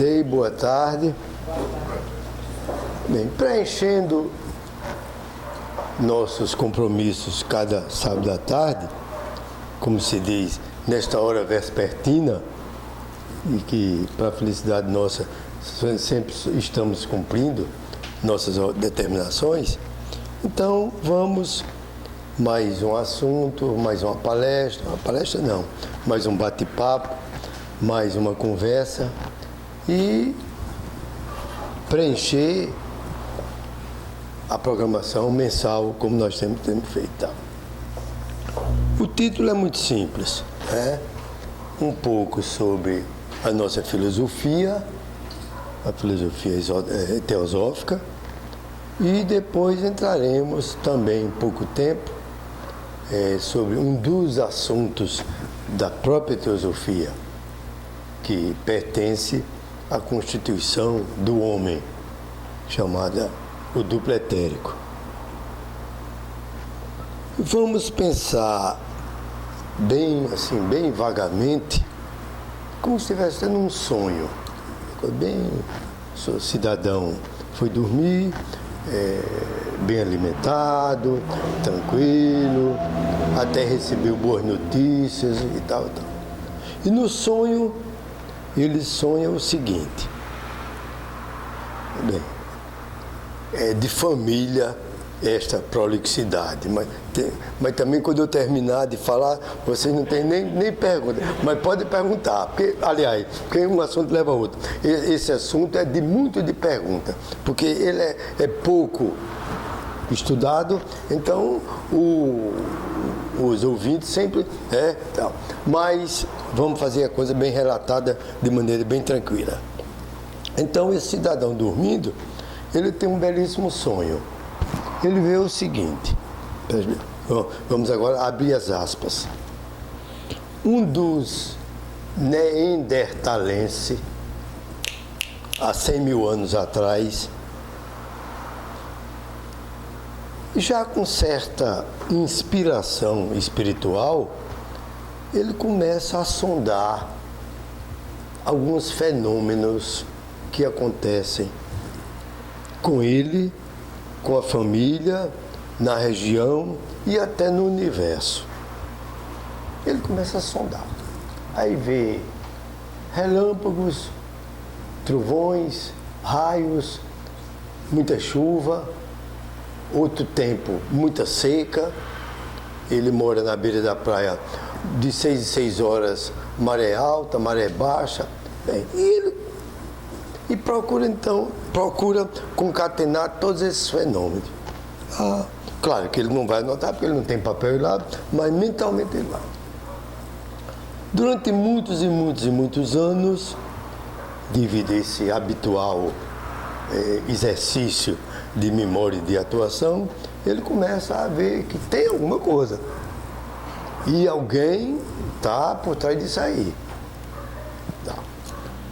cumprimentei, boa tarde. Bem, preenchendo nossos compromissos cada sábado à tarde, como se diz, nesta hora vespertina, e que, para a felicidade nossa, sempre estamos cumprindo nossas determinações. Então, vamos mais um assunto, mais uma palestra não, mais um bate-papo, mais uma conversa e preencher a programação mensal como nós temos feito. O título é muito simples, um pouco sobre a nossa filosofia, a filosofia teosófica, e depois entraremos também em pouco tempo sobre um dos assuntos da própria teosofia, que pertence à constituição do homem, chamada o duplo etérico. Vamos pensar bem vagamente, como se estivesse tendo um sonho. Bem, o cidadão foi dormir, bem alimentado, tranquilo, até recebeu boas notícias e tal. E no sonho, ele sonha o seguinte: bem, é de família esta prolixidade, mas também quando eu terminar de falar, vocês não têm nem pergunta, mas pode perguntar, porque, aliás, porque um assunto leva a outro. Esse assunto é muito de pergunta, porque ele é pouco estudado, então os ouvintes sempre tal. Mas vamos fazer a coisa bem relatada de maneira bem tranquila. Então, esse cidadão dormindo, ele tem um belíssimo sonho. Ele vê o seguinte, vamos agora abrir as aspas. Um dos neandertalenses, há 100 mil anos atrás, já com certa inspiração espiritual, ele começa a sondar alguns fenômenos que acontecem com ele, com a família, na região e até no universo. Ele começa a sondar. Aí vê relâmpagos, trovões, raios, muita chuva, outro tempo, muita seca. Ele mora na beira da praia, de 6 em 6 horas, maré alta, maré baixa. Bem, e procura concatenar todos esses fenômenos. Claro que ele não vai anotar, porque ele não tem papel lá, mas mentalmente ele vai. Durante muitos e muitos e muitos anos, devido a esse habitual exercício de memória e de atuação, ele começa a ver que tem alguma coisa. E alguém está por trás disso aí.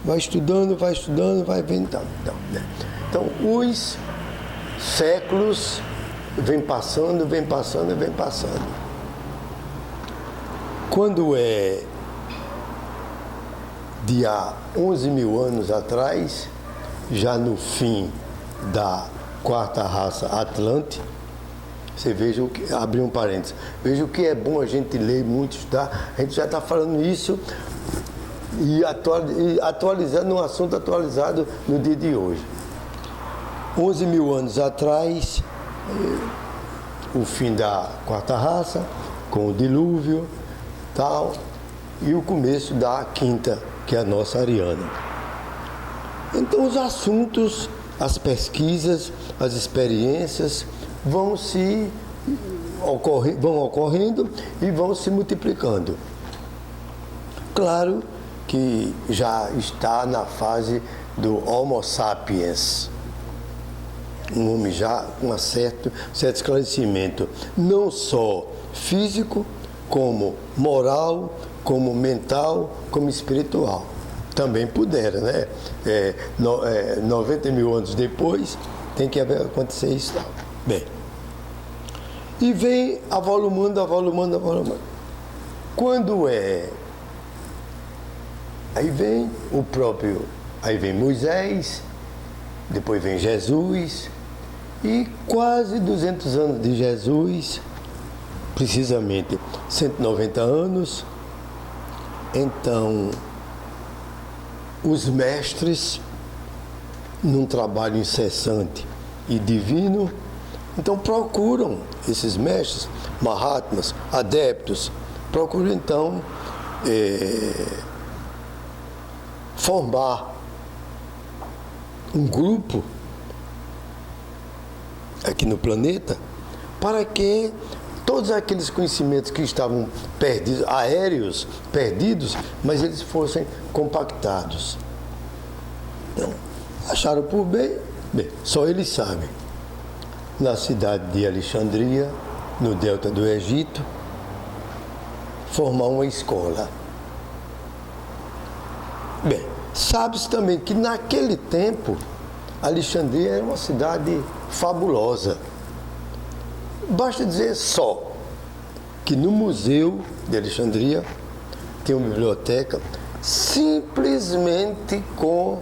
Vai estudando, vai vendo. Então, os séculos vêm passando. Quando é de há 11 mil anos atrás, já no fim da quarta raça Atlante, você veja, abrir um parênteses, veja o que é bom a gente ler muito, estudar. A gente já está falando isso e atualizando um assunto atualizado no dia de hoje. 11 mil anos atrás, o fim da quarta raça, com o dilúvio, tal, e o começo da quinta, que é a nossa Ariana. Então, os assuntos, as pesquisas, as experiências vão ocorrendo e vão se multiplicando. Claro que já está na fase do Homo sapiens, um homem já com certo esclarecimento, não só físico, como moral, como mental, como espiritual. Também pudera, né? 90 mil anos depois, tem que acontecer isso. Bem, e vem avolumando. Quando aí vem o próprio Aí vem Moisés, depois vem Jesus, e quase 200 anos de Jesus, precisamente 190 anos. Então, os mestres, num trabalho incessante e divino, então procuram esses mestres, Mahatmas, adeptos, procuram então formar um grupo aqui no planeta para que todos aqueles conhecimentos que estavam perdidos, aéreos, perdidos, mas eles fossem compactados. Então, acharam por bem, só eles sabem. Na cidade de Alexandria, no delta do Egito, formar uma escola. Bem, sabe-se também que naquele tempo, Alexandria era uma cidade fabulosa. Basta dizer só que no Museu de Alexandria tem uma biblioteca simplesmente com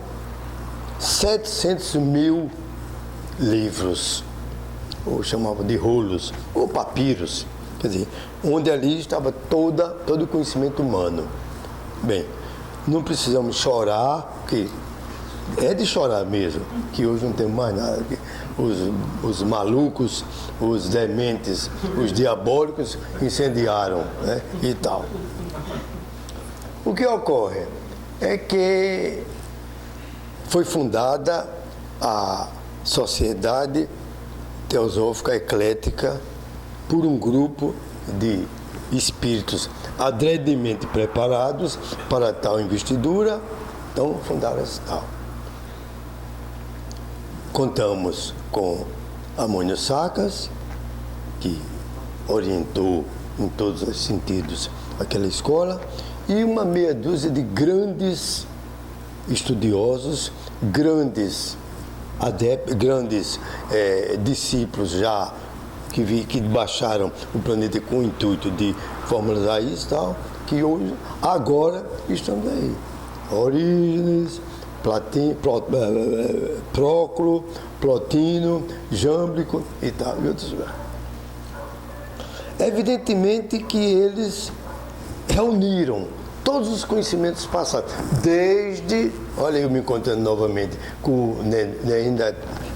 700 mil livros, ou chamavam de rolos, ou papiros, quer dizer, onde ali estava todo o conhecimento humano. Bem, não precisamos chorar, que é de chorar mesmo, que hoje não tem mais nada. Os malucos, os dementes, os diabólicos incendiaram, né, e tal. O que ocorre é que foi fundada a Sociedade Teosófica Eclética por um grupo de espíritos adredemente preparados para tal investidura, então fundaram esse tal. Contamos com Amônio Saccas, que orientou em todos os sentidos aquela escola, e uma meia dúzia de grandes estudiosos, grandes adeptos, grandes discípulos já que baixaram o planeta com o intuito de formalizar isso e tal, que hoje, agora, estamos aí. Orígenes, Próclo, Plotino, Jâmblico e tal, e outros. Evidentemente que eles reuniram todos os conhecimentos passados, desde, olha eu me encontrando novamente com o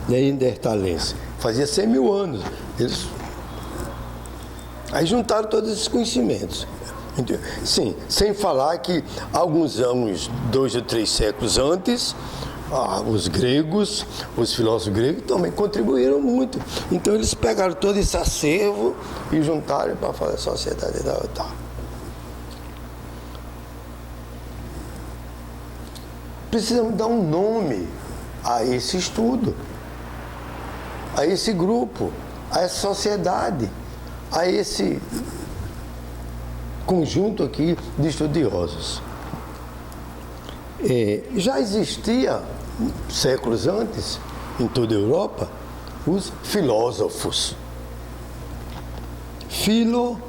Neandertalense, fazia 100 mil anos, eles aí juntaram todos esses conhecimentos. Sim, sem falar que alguns anos, 2 ou 3 séculos antes, os gregos, os filósofos gregos também contribuíram muito. Então eles pegaram todo esse acervo e juntaram para fazer a sociedade e tal. Precisamos dar um nome a esse estudo, a esse grupo, a essa sociedade, a esse conjunto aqui de estudiosos. Já existia, séculos antes, em toda a Europa, os filósofos. Filo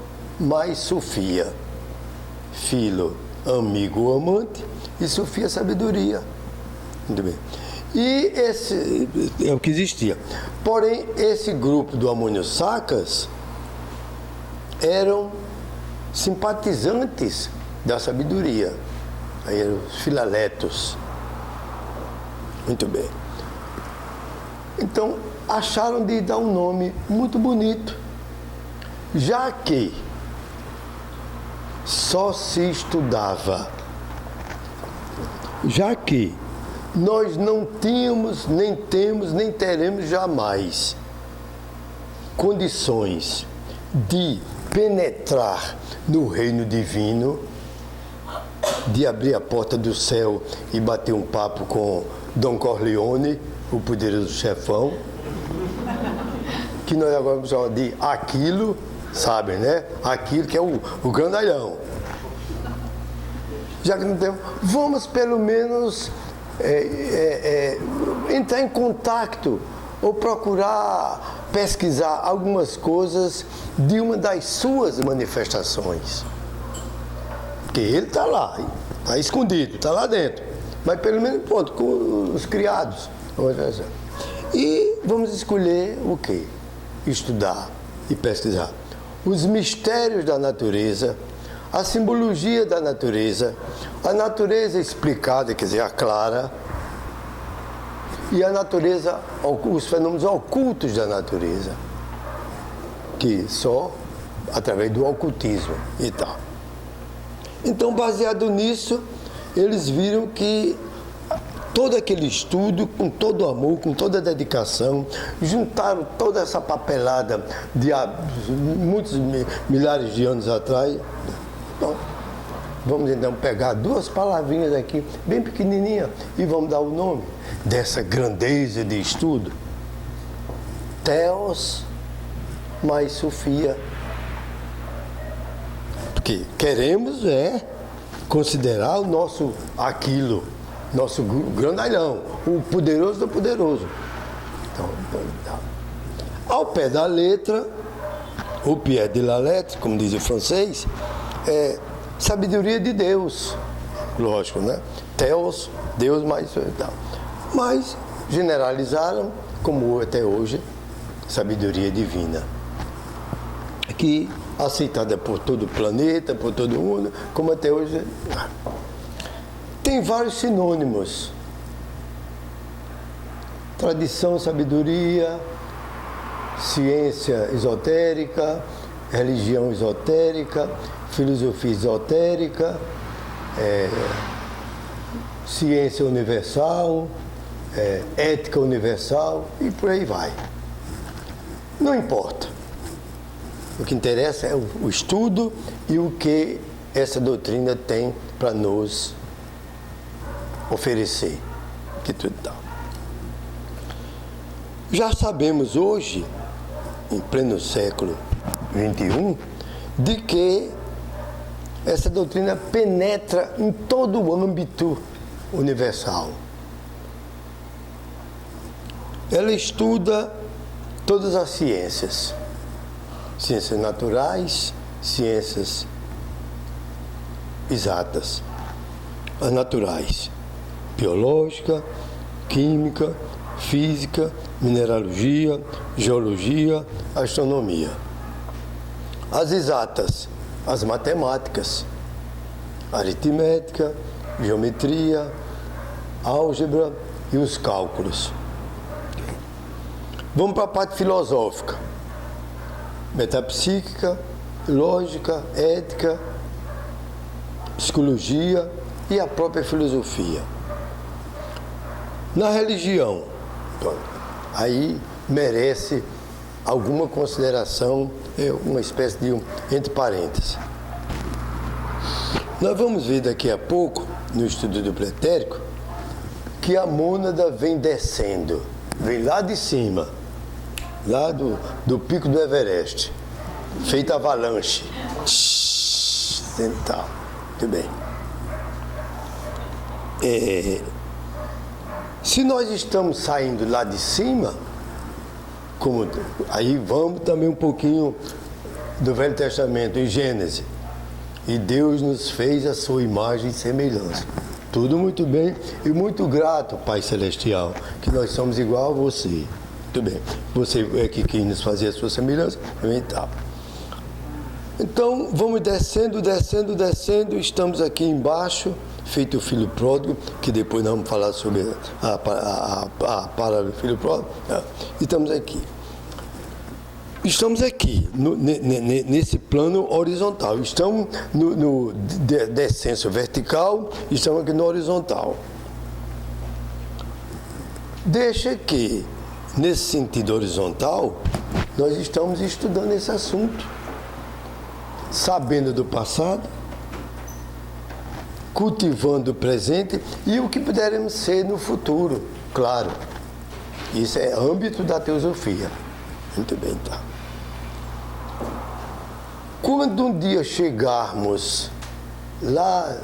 mais Sofia. Filo, amigo ou amante, e Sofia, sabedoria. Muito bem. E esse é o que existia. Porém, esse grupo do Amônio Saccas eram simpatizantes da sabedoria. Aí eram os filaletos. Muito bem. Então, acharam de dar um nome muito bonito, já que só se estudava, já que nós não tínhamos, nem temos, nem teremos jamais condições de penetrar no reino divino, de abrir a porta do céu e bater um papo com Dom Corleone, o poderoso chefão, que nós agora vamos chamar de Aquilo, sabem, né? Aquilo que é o grandalhão. Já que não temos, vamos pelo menos entrar em contato ou procurar pesquisar algumas coisas de uma das suas manifestações. Porque ele está lá, está escondido, está lá dentro. Mas pelo menos, pronto, com os criados. E vamos escolher o quê? Estudar e pesquisar os mistérios da natureza, a simbologia da natureza, a natureza explicada, quer dizer, a clara, e a natureza, os fenômenos ocultos da natureza, que só através do ocultismo e tal. Então, baseado nisso, eles viram que todo aquele estudo, com todo amor, com toda dedicação, juntaram toda essa papelada de muitos milhares de anos atrás. Então, vamos então pegar duas palavrinhas aqui, bem pequenininhas, e vamos dar o nome dessa grandeza de estudo. Theos mais Sofia. Porque queremos considerar o nosso nosso grandalhão, o poderoso do poderoso. Então, ao pé da letra, o pied de la lettre, como diz o francês, é sabedoria de Deus, lógico, né? Theos, Deus mais tal. Mas generalizaram, como até hoje, sabedoria divina, que aceitada por todo o planeta, por todo mundo, como até hoje. Tem vários sinônimos: tradição, sabedoria, ciência esotérica, religião esotérica, filosofia esotérica, ciência universal, ética universal e por aí vai. Não importa. O que interessa é o estudo e o que essa doutrina tem para nos oferecer. Que tudo dá. Já sabemos hoje, em pleno século XXI, de que essa doutrina penetra em todo o âmbito universal. Ela estuda todas as ciências. Ciências naturais, ciências exatas. As naturais: biológica, química, física, mineralogia, geologia, astronomia. As exatas: as matemáticas, aritmética, geometria, álgebra e os cálculos. Vamos para a parte filosófica: metapsíquica, lógica, ética, psicologia e a própria filosofia. Na religião, aí merece alguma consideração, uma espécie de entre parênteses. Nós vamos ver daqui a pouco, no estudo do pretérito, que a mônada vem descendo, vem lá de cima, lá do pico do Everest, feita avalanche. Tá, muito bem. Se nós estamos saindo lá de cima, aí vamos também um pouquinho do Velho Testamento, em Gênesis. E Deus nos fez a sua imagem e semelhança. Tudo muito bem e muito grato, Pai Celestial, que nós somos igual a você. Muito bem. Você é que quis nos fazer a sua semelhança, também tá. Então, vamos descendo, descendo, descendo. Estamos aqui embaixo, feito o filho pródigo, que depois nós vamos falar sobre a parábola do filho pródigo. Estamos aqui. Estamos aqui, nesse plano horizontal. Estamos no descenso vertical, estamos aqui no horizontal. Deixa que, nesse sentido horizontal, nós estamos estudando esse assunto, sabendo do passado, cultivando o presente e o que puderemos ser no futuro, claro. Isso é âmbito da teosofia. Muito bem, tá. Quando um dia chegarmos lá,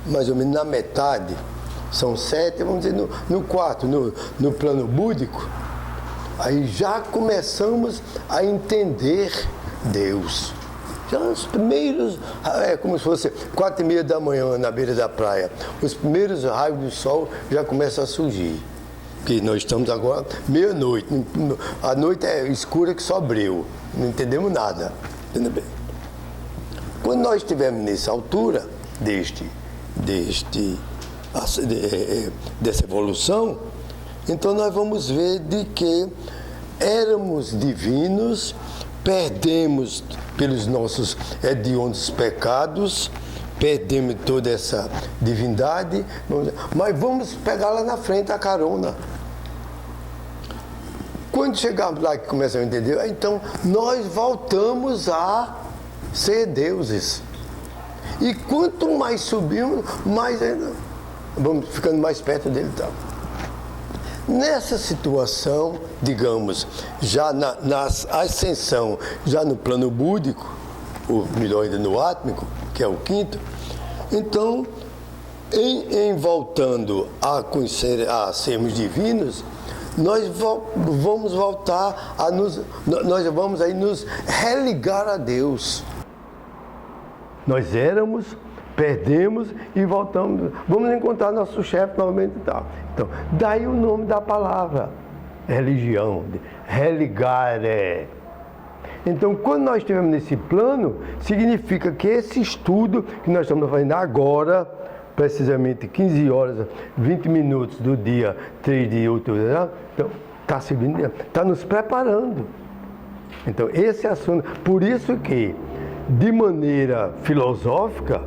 mais ou menos na metade, são 7, vamos dizer, no quarto, no plano búdico, aí já começamos a entender Deus. Já os primeiros, é como se fosse 4h30 da manhã na beira da praia, os primeiros raios do sol já começam a surgir. Porque nós estamos agora meia-noite, a noite é escura que só breu, não entendemos nada. Entendeu bem? Quando nós estivermos nessa altura dessa evolução, então nós vamos ver de que éramos divinos, perdemos pelos nossos hediondos pecados, perdemos toda essa divindade, mas vamos pegar lá na frente a carona. Quando chegarmos lá que começamos a entender, então nós voltamos a ser deuses. E quanto mais subimos, mais ainda vamos ficando mais perto dele. Então. Nessa situação, digamos, já na ascensão, já no plano búdico, ou melhor ainda no átmico, que é o quinto, então, em voltando a conhecer, a sermos divinos, nós vamos voltar a nós vamos aí nos religar a Deus. Nós éramos, perdemos e voltamos. Vamos encontrar nosso chefe novamente e tal. Então, daí o nome da palavra, religião, religare. Então, quando nós estivermos nesse plano, significa que esse estudo que nós estamos fazendo agora, precisamente 15 horas, 20 minutos do dia 3 de outubro, então, está nos preparando. Então, esse assunto, por isso que, de maneira filosófica,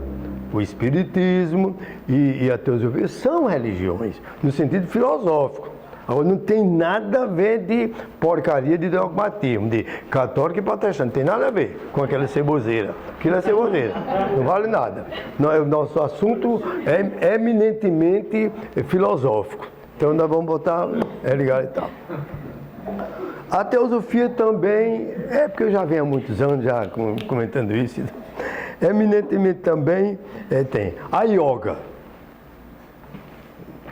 o espiritismo e a teosofia são religiões, no sentido filosófico. Agora, não tem nada a ver de porcaria de dogmatismo, de católico e protestante, não tem nada a ver com aquela ceboseira. Aquilo é ceboseira, não vale nada. O nosso assunto é eminentemente filosófico. Então, nós vamos botar ligar e tal. A teosofia também, porque eu já venho há muitos anos já comentando isso, eminentemente também tem a yoga.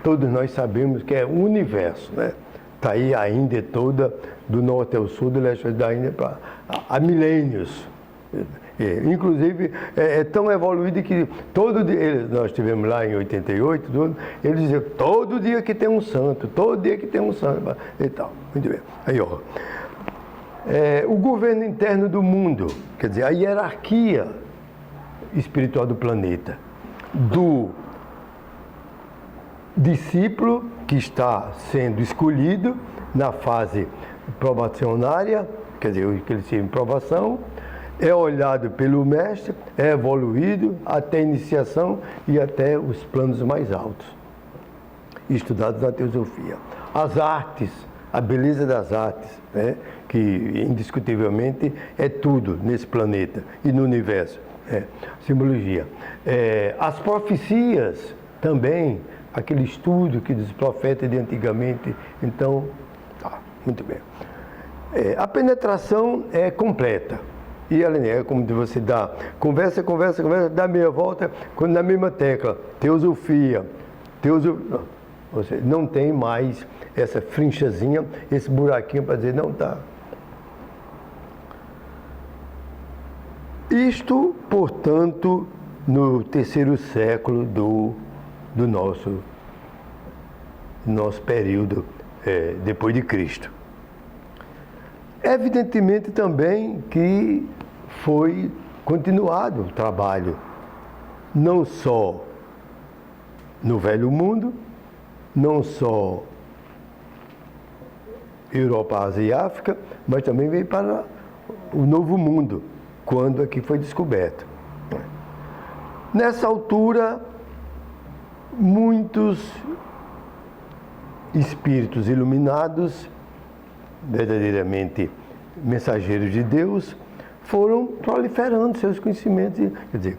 Todos nós sabemos que é o universo, né? Está aí a Índia toda, do norte ao sul, do leste da Índia, há milênios. Inclusive, é tão evoluído que todo dia, nós estivemos lá em 88, eles diziam, todo dia que tem um santo, todo dia que tem um santo, e tal. Muito bem. Aí, ó. O governo interno do mundo, quer dizer, a hierarquia espiritual do planeta, do discípulo que está sendo escolhido na fase probacionária, quer dizer, que ele se em provação, é olhado pelo mestre, é evoluído até a iniciação e até os planos mais altos, estudados na teosofia. As artes, a beleza das artes, né, que indiscutivelmente é tudo nesse planeta e no universo, simbologia. As profecias também, aquele estudo que dos profetas de antigamente, então, muito bem. A penetração é completa. E além é como você dá, conversa, dá meia volta, quando na mesma tecla, teosofia, você não tem mais essa frinchazinha, esse buraquinho para dizer, não tá. Isto, portanto, no terceiro século do nosso período depois de Cristo. Evidentemente também que foi continuado o trabalho, não só no Velho Mundo, não só Europa, Ásia e África, mas também veio para o Novo Mundo, quando aqui foi descoberto. Nessa altura, muitos espíritos iluminados, verdadeiramente mensageiros de Deus, foram proliferando seus conhecimentos. Quer dizer,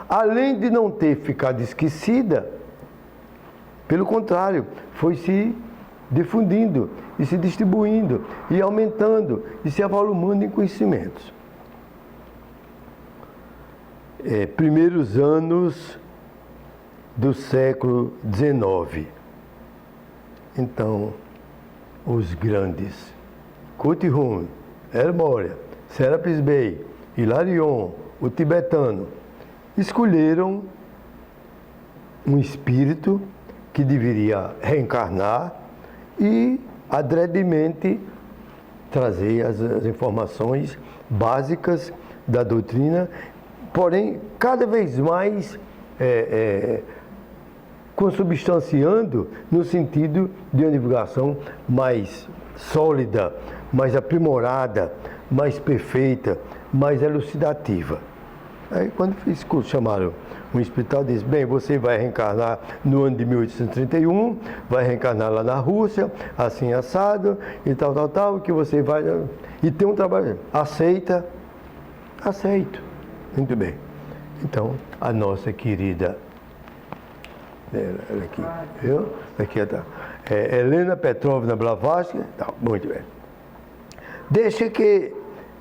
além de não ter ficado esquecida, pelo contrário, foi se difundindo e se distribuindo e aumentando e se avolumando em conhecimentos. Primeiros anos do século XIX. Então, os grandes, Couto Ruhm, Ermória, Serapis Bey Hilarion, o tibetano, escolheram um espírito que deveria reencarnar e adredemente trazer as informações básicas da doutrina, porém, cada vez mais consubstanciando no sentido de uma divulgação mais sólida, mais aprimorada, mais perfeita, mais elucidativa. Aí, quando chamaram um espiritual, disse: bem, você vai reencarnar no ano de 1831, vai reencarnar lá na Rússia, assim assado, e tal, que você vai... E tem um trabalho. Aceita? Aceito. Muito bem. Então, a nossa querida... Ela aqui, viu? Aqui está. Helena Petrovna Blavatsky. Tá, muito bem. Deixa que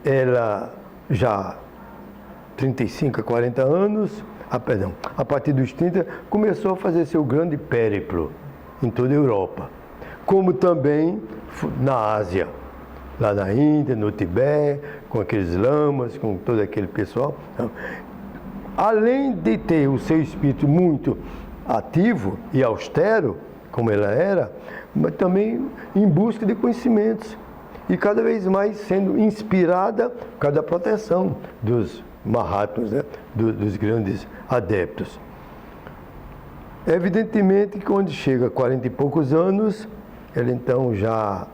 ela já... 35 a 40 anos, a partir dos 30, começou a fazer seu grande périplo em toda a Europa, como também na Ásia, lá na Índia, no Tibete, com aqueles lamas, com todo aquele pessoal. Além de ter o seu espírito muito ativo e austero, como ela era, mas também em busca de conhecimentos, e cada vez mais sendo inspirada por causa da proteção dos Mahatmas, né? Dos grandes adeptos. Evidentemente que quando chega a 40 e poucos anos, ela então já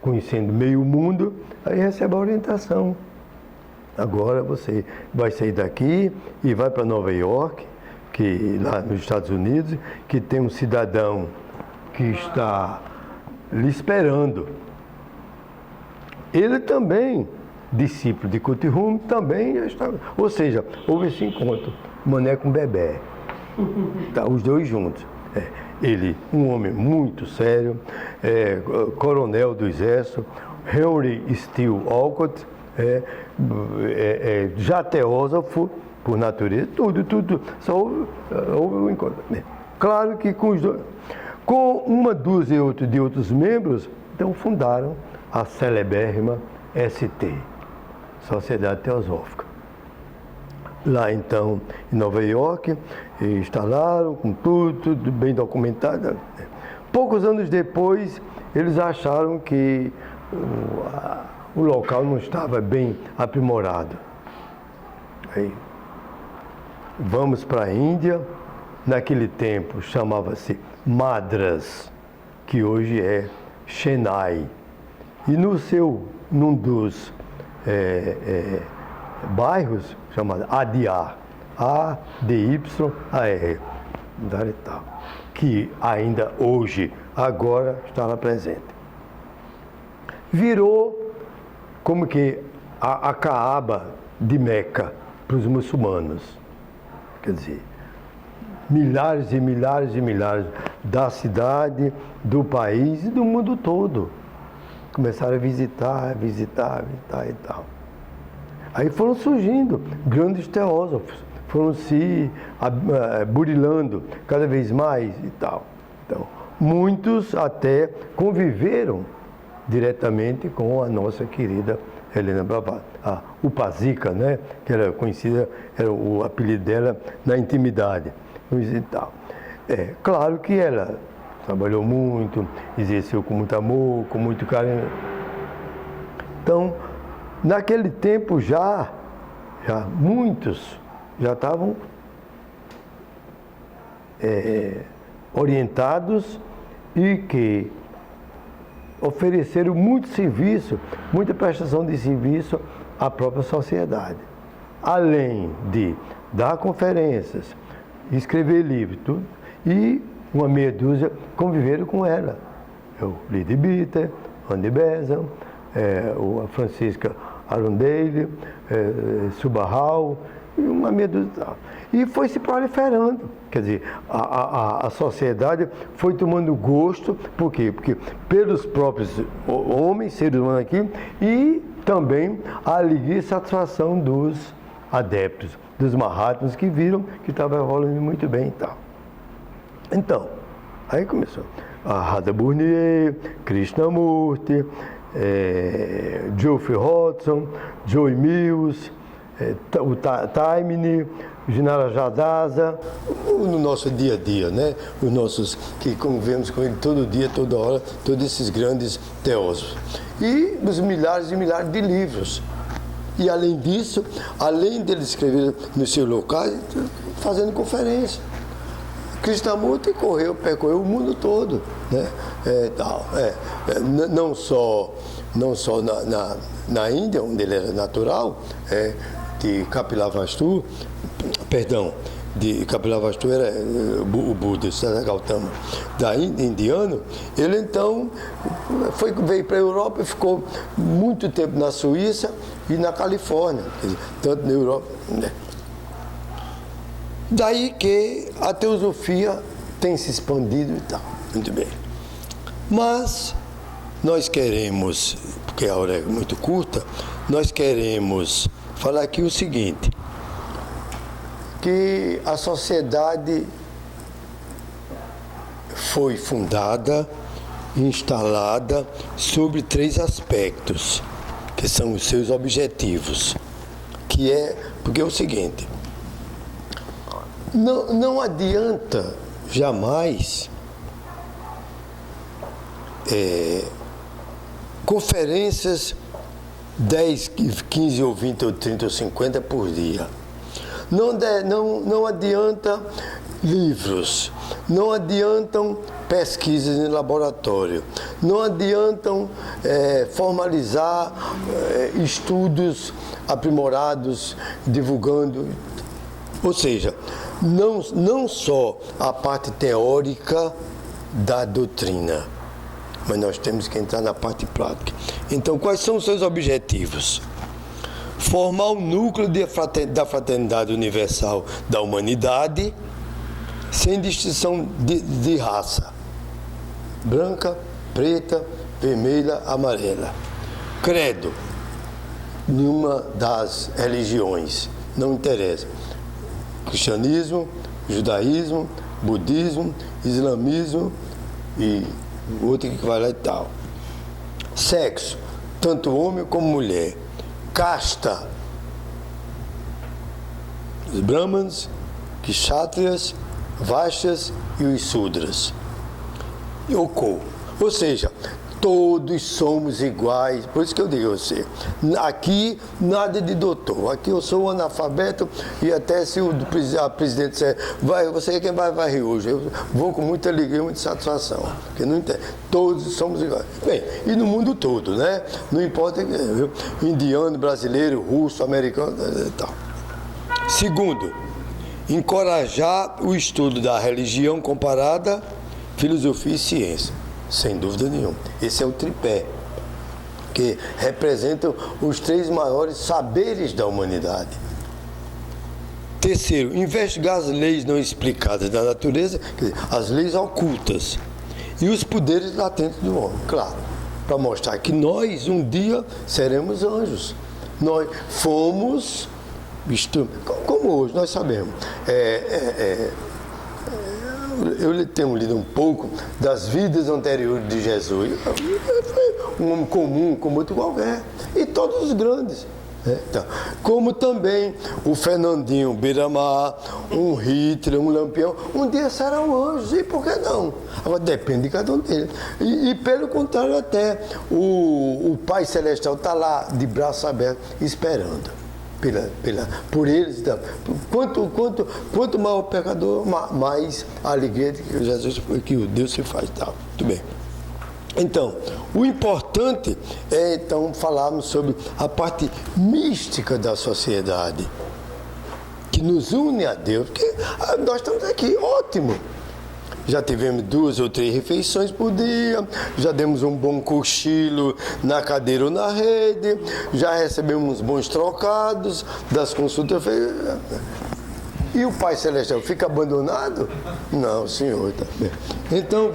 conhecendo meio mundo, aí recebe a orientação. Agora você vai sair daqui e vai para Nova York, que lá nos Estados Unidos, que tem um cidadão que está lhe esperando. Ele também, discípulo de Kuthum, também está... Ou seja, houve esse encontro, Mané com Bebé. Tá, os dois juntos. Ele, um homem muito sério, coronel do exército, Henry Steele Olcott, já teósofo por natureza, tudo. Só houve um encontro. Claro que com os dois... Com uma dúzia de outros membros, então fundaram a celebérrima ST, Sociedade Teosófica. Lá então, em Nova York, instalaram com tudo bem documentado. Poucos anos depois, eles acharam que o local não estava bem aprimorado. Aí, vamos para a Índia, naquele tempo chamava-se Madras, que hoje é Chennai. E num dos bairros chamado Adyar, A-D-Y-A-R, que ainda hoje, agora, está lá presente. Virou como que a Caaba de Meca para os muçulmanos. Quer dizer, milhares e milhares e milhares da cidade, do país e do mundo todo começaram a visitar e tal. Aí foram surgindo grandes teósofos, foram se burilando cada vez mais e tal. Então, muitos até conviveram diretamente com a nossa querida Helena Blavatsky, a Upasika, né? Que era conhecida, era o apelido dela na intimidade. E tal. Claro que ela trabalhou muito, exerceu com muito amor, com muito carinho. Então, naquele tempo já muitos já estavam orientados e que ofereceram muito serviço, muita prestação de serviço à própria sociedade. Além de dar conferências, escrever livros, tudo, e uma meia dúzia conviveram com ela. O Lady Bitter, Andy Besant, a Francisca Arundale, Subahal, e uma meia dúzia. E foi se proliferando. Quer dizer, a sociedade foi tomando gosto, por quê? Porque pelos próprios homens, seres humanos aqui, e também a alegria e satisfação dos adeptos, dos Mahatmas, que viram que estava rolando muito bem e tal. Então, aí começou a Radha Burnier, Krishnamurti, Geoffrey Hodgson, Joy Mills, o Taimini, o Ginarajadasa, no nosso dia a dia, né? Os nossos que convivemos com ele todo dia, toda hora, todos esses grandes teósofos. E os milhares e milhares de livros. E além disso, além dele escrever nos seus locais, fazendo conferência. Krishnamurti percorreu o mundo todo, né? Não só na Índia, onde ele era natural, de Kapilavastu, de Kapilavastu era o Buda, o Gautama, indiano. Ele então veio para a Europa e ficou muito tempo na Suíça e na Califórnia, tanto na Europa, né? Daí que a teosofia tem se expandido e tal, muito bem. Mas nós queremos, porque a hora é muito curta, nós queremos falar aqui o seguinte, que a sociedade foi fundada, instalada sobre 3 aspectos, que são os seus objetivos, porque é o seguinte, não adianta jamais conferências 10, 15 ou 20 ou 30 ou 50 por dia. Não adianta livros, não adiantam pesquisas em laboratório, não adiantam formalizar estudos aprimorados, divulgando. Ou seja, não só a parte teórica da doutrina, mas nós temos que entrar na parte prática. Então, quais são os seus objetivos? Formar o núcleo da fraternidade universal da humanidade, sem distinção de raça, branca, preta, vermelha, amarela. Credo, nenhuma das religiões, não interessa. Cristianismo, judaísmo, budismo, islamismo e outro que vai lá e tal. Sexo, tanto homem como mulher. Casta, os brahmanes, kshatriyas, vaixas e os sudras. Yoko, ou seja, todos somos iguais, por isso que eu digo a você, aqui nada de doutor, aqui eu sou analfabeto e até se a presidente disser, você é quem vai rir hoje, eu vou com muita alegria, muita satisfação, porque não entende, todos somos iguais. Bem, e no mundo todo, né? Não importa, indiano, brasileiro, russo, americano e tal. Segundo, encorajar o estudo da religião comparada, filosofia e ciência. Sem dúvida nenhuma. Esse é o tripé, que representam os 3 maiores saberes da humanidade. Terceiro, investigar as leis não explicadas da natureza, quer dizer, as leis ocultas, e os poderes latentes do homem, claro, para mostrar que nós um dia seremos anjos. Nós fomos, como hoje, nós sabemos, eu tenho lido um pouco das vidas anteriores de Jesus. Foi um homem comum, como outro qualquer. E todos os grandes. Então, como também o Fernandinho Beiramar, um Hitler, um Lampião, um dia serão anjos. E por que não? Agora depende de cada um deles. E pelo contrário, até o Pai Celestial está lá de braço aberto esperando. Por eles, quanto maior o pecador, mais a alegria que Jesus, que o Deus se faz, tal. Muito bem. Então, o importante é então falarmos sobre a parte mística da sociedade, que nos une a Deus, porque nós estamos aqui, ótimo. Já tivemos 2 ou 3 refeições por dia, já demos um bom cochilo na cadeira ou na rede, já recebemos bons trocados das consultas. E o Pai Celestial fica abandonado? Não, Senhor. Tá bem. Então,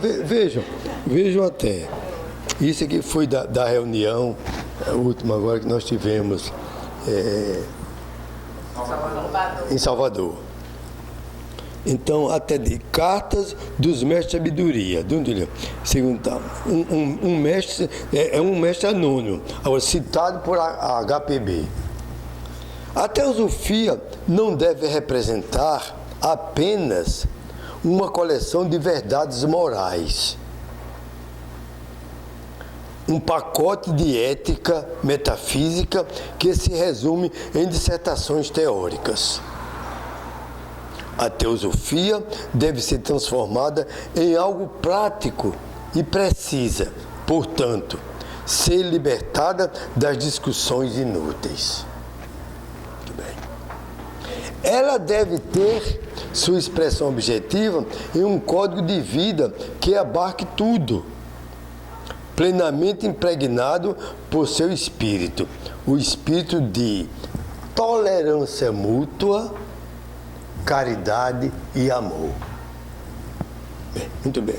vejam até. Isso aqui foi da reunião, a última agora que nós tivemos em Salvador. Então, até de cartas dos mestres de sabedoria. Segundo, um mestre é um mestre anônimo, agora citado por a HPB. A teosofia não deve representar apenas uma coleção de verdades morais, um pacote de ética metafísica que se resume em dissertações teóricas. A teosofia deve ser transformada em algo prático e precisa, portanto, ser libertada das discussões inúteis. Muito bem. Ela deve ter sua expressão objetiva em um código de vida que abarque tudo, plenamente impregnado por seu espírito, o espírito de tolerância mútua, caridade e amor. Bem, muito bem.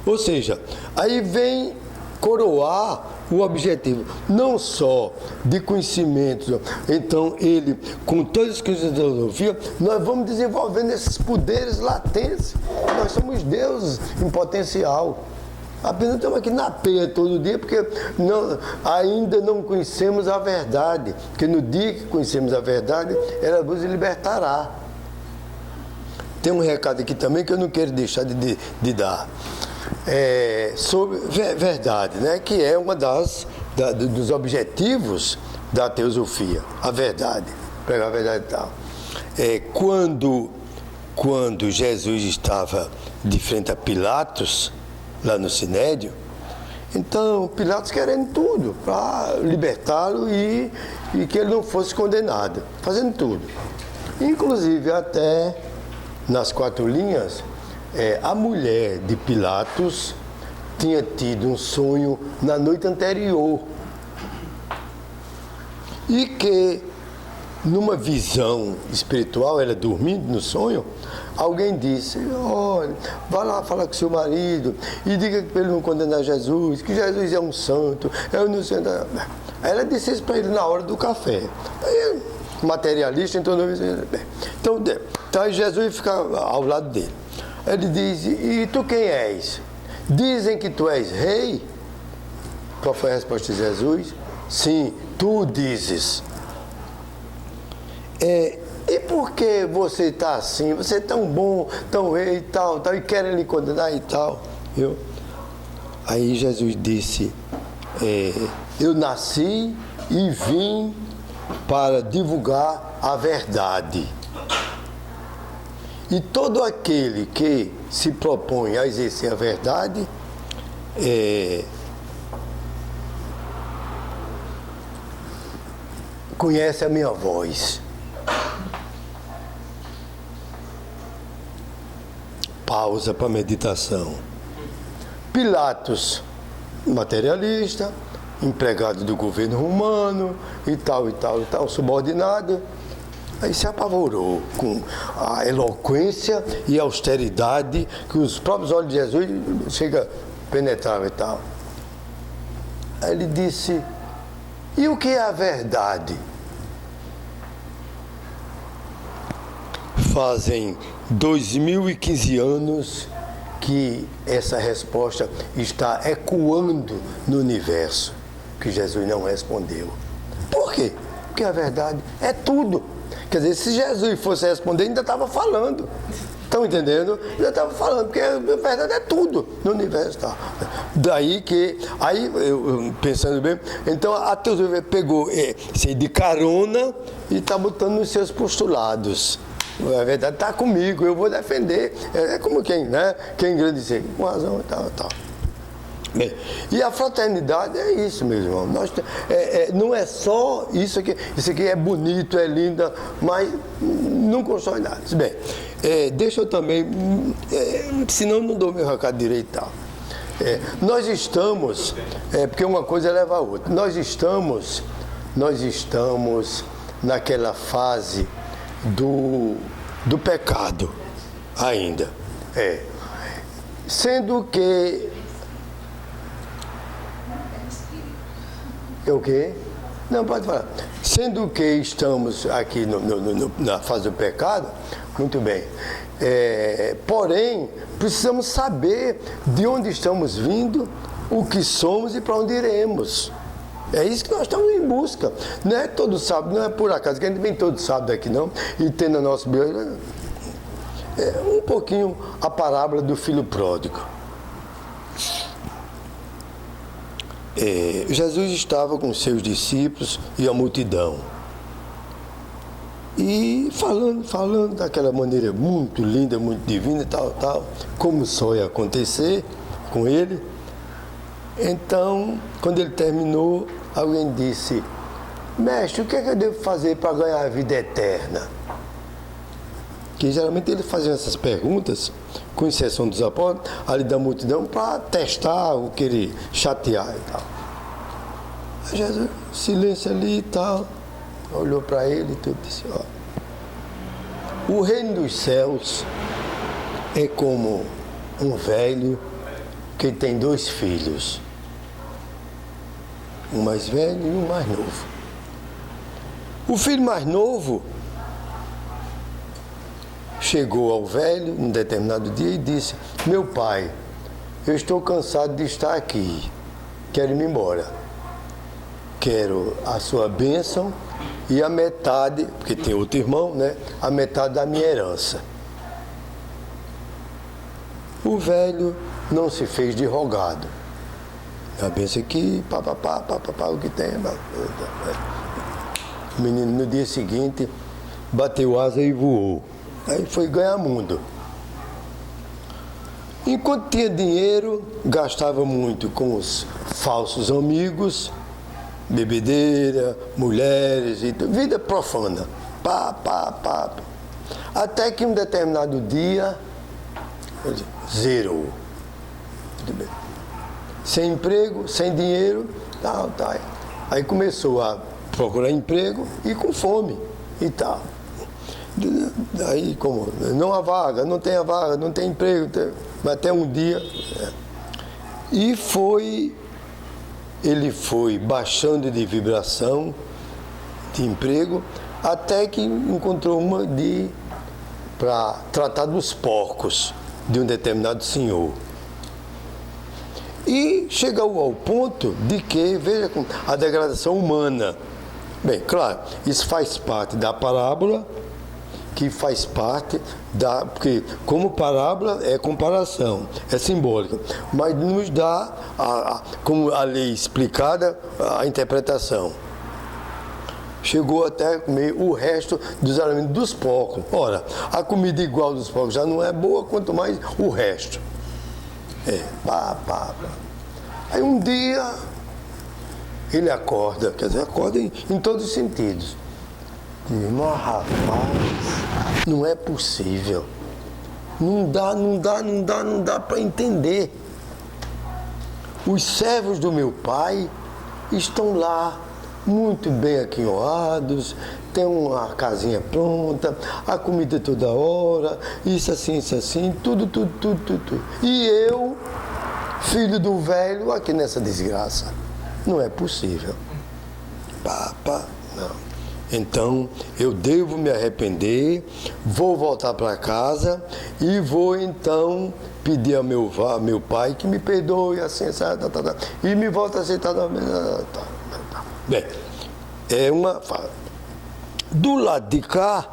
Ou seja, aí vem coroar o objetivo, não só de conhecimentos. Então, ele, com todas as coisas da filosofia, nós vamos desenvolvendo esses poderes latentes. Nós somos deuses em potencial. Apenas estamos aqui na peia todo dia, porque ainda não conhecemos a verdade. Porque no dia que conhecemos a verdade, ela nos libertará. Tem um recado aqui também que eu não quero deixar de dar. Sobre verdade, né? Que é uma dos objetivos da teosofia, a verdade, pregar a verdade e tal. Quando Jesus estava de frente a Pilatos, lá no Sinédrio, então Pilatos querendo tudo para libertá-lo e que ele não fosse condenado, fazendo tudo. Inclusive até nas 4 linhas, a mulher de Pilatos tinha tido um sonho na noite anterior e que, numa visão espiritual, ela dormindo no sonho, alguém disse: olha, vá lá falar com seu marido e diga para ele não condenar Jesus, que Jesus é um santo. Eu não sei. Aí ela disse isso para ele na hora do café. Aí, materialista, então não. Então aí Jesus fica ao lado dele. Ele diz: e tu quem és? Dizem que tu és rei? Qual foi a resposta de Jesus? Sim, tu dizes. E por que você está assim? Você é tão bom, tão rei e tal, e querem lhe condenar e tal. Viu? Aí Jesus disse: eu nasci e vim para divulgar a verdade. E todo aquele que se propõe a exercer a verdade conhece a minha voz. Pausa para meditação. Pilatos, materialista, empregado do governo romano e tal, subordinado. Aí se apavorou com a eloquência e a austeridade que os próprios olhos de Jesus chega penetravam e tal. Aí ele disse: e o que é a verdade? Fazem 2015 anos que essa resposta está ecoando no universo, que Jesus não respondeu. Por quê? Porque a verdade é tudo. Quer dizer, se Jesus fosse responder, ainda estava falando. Estão entendendo? Ainda estava falando, porque a verdade é tudo no universo. Tá? Daí que, aí, eu, pensando bem, então a teosofia pegou de carona e está botando nos seus postulados. A verdade está comigo, eu vou defender. É como quem, né? Quem engrandecer, com razão e tal. Bem, e a fraternidade é isso, meu irmão. Não é só isso aqui é bonito, é lindo, mas não constrói nada. Bem, deixa eu também, senão não dou meu recado direito e tal. Nós estamos, porque uma coisa leva a outra, nós estamos naquela fase do pecado ainda. Sendo que o quê? Não, pode falar. Sendo que estamos aqui na fase do pecado, muito bem. Porém, precisamos saber de onde estamos vindo, o que somos e para onde iremos. É isso que nós estamos em busca. Não é todo sábado, não é por acaso, que a gente vem todo sábado aqui não, e tem na nossa Bíblia um pouquinho a parábola do filho pródigo. Jesus estava com seus discípulos e a multidão. E falando daquela maneira muito linda, muito divina e tal, como só ia acontecer com ele. Então, quando ele terminou, alguém disse: mestre, o que é que eu devo fazer para ganhar a vida eterna? Que geralmente ele fazia essas perguntas, com exceção dos apóstolos, ali da multidão, para testar o que ele chatear e tal. Aí Jesus, silêncio ali e tal, olhou para ele e tudo, disse: ó, o reino dos céus é como um velho que tem 2 filhos, um mais velho e um mais novo. O filho mais novo chegou ao velho num determinado dia e disse: meu pai, eu estou cansado de estar aqui, quero ir embora, quero a sua bênção e a metade, porque tem outro irmão, né? A metade da minha herança. O velho não se fez de rogado. A bênção aqui, papapá, o que tem. O menino no dia seguinte bateu asa e voou. Aí foi ganhar mundo. Enquanto tinha dinheiro, gastava muito com os falsos amigos, bebedeira, mulheres, e vida profana. Até que um determinado dia, zerou. Sem emprego, sem dinheiro, tal. Aí começou a procurar emprego e com fome e tal. Aí, como não há vaga, não tem a vaga, não tem emprego, até um dia. E ele foi baixando de vibração de emprego, até que encontrou uma para tratar dos porcos de um determinado senhor. E chegou ao ponto de que, veja, a degradação humana. Bem, claro, isso faz parte da parábola, que faz parte porque como parábola é comparação, é simbólica, mas nos dá, como a lei explicada, a interpretação. Chegou até a comer o resto dos alimentos dos porcos. Ora, a comida igual dos porcos já não é boa, quanto mais o resto. Aí um dia ele acorda, quer dizer, acorda em todos os sentidos. Mas rapaz, não é possível. Não dá para entender. Os servos do meu pai estão lá, muito bem aquinhoados, tem uma casinha pronta, a comida toda hora, isso assim, tudo. E eu, filho do velho, aqui nessa desgraça. Não é possível. Não. Então, eu devo me arrepender, vou voltar para casa e vou então pedir ao meu pai que me perdoe, assim, e me volta a aceitar. Bem, é uma fala. Do lado de cá,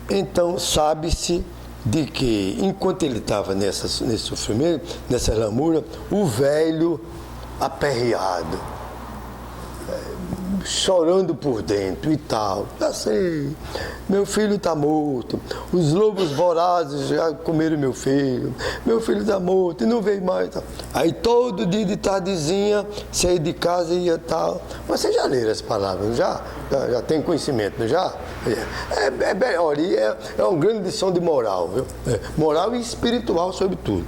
então, sabe-se de que, enquanto ele estava nesse sofrimento, nessa lamúria, o velho aperreado, chorando por dentro e tal. Já sei, meu filho está morto, os lobos vorazes já comeram meu filho está morto e não veio mais. Tal. Aí todo dia de tardezinha, saía de casa e ia tal. Mas vocês já leram as palavras, já tem conhecimento, não já? Olha, é uma grande lição de moral, viu? Moral e espiritual, sobretudo.